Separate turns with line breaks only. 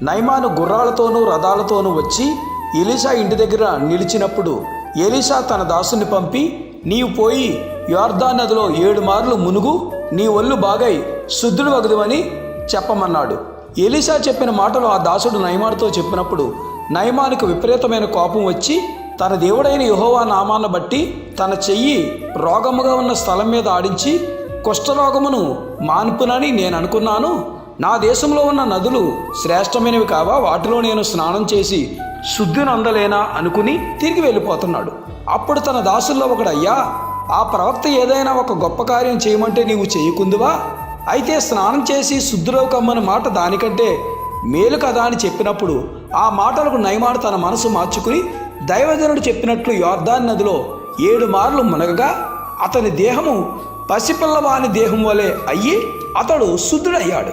నయమాను గుర్రాలతోనూ రథాలతోనూ వచ్చి ఎలీషా ఇంటి దగ్గర నిలిచినప్పుడు ఎలీషా తన దాసుని పంపి, నీవు పోయి యొర్దాను నదిలో 7 మార్లు మునుగు, నీ ఒళ్ళు బాగై శుద్ధుడు వగదువని చెప్పమన్నాడు. ఎలీషా చెప్పిన మాటలు ఆ దాసుడు నయమానుతో చెప్పినప్పుడు నయమానుకు విపరీతమైన కోపం వచ్చి, తన దేవుడైన యెహోవా నామాన్ని బట్టి తన చెయ్యి రోగముగా ఉన్న స్థలం మీద ఆడించి, కుష్ఠరోగమును మాన్పునని నేను అనుకున్నాను. నా దేశంలో ఉన్న నదులు శ్రేష్టమైనవి కావా? వాటిలో నేను స్నానం చేసి శుద్ధిని అందలేనా అనుకుని తిరిగి వెళ్ళిపోతున్నాడు. అప్పుడు తన దాసుల్లో ఒకడు, అయ్యా, ఆ ప్రవక్త ఏదైనా ఒక గొప్ప కార్యం చేయమంటే నీవు చేయకుందువా? అయితే స్నానం చేసి శుద్ధిలోకి కమ్మని మాట దానికంటే మేలు కదా అని చెప్పినప్పుడు ఆ మాటలకు నయమాను తన మనసు మార్చుకుని దైవజనుడు చెప్పినట్లు యొర్దాను నదిలో 7 మార్లు మునగగా అతని దేహము పసిపిల్లవాని దేహం వలె అయ్యి అతడు శుద్ధుడయ్యాడు.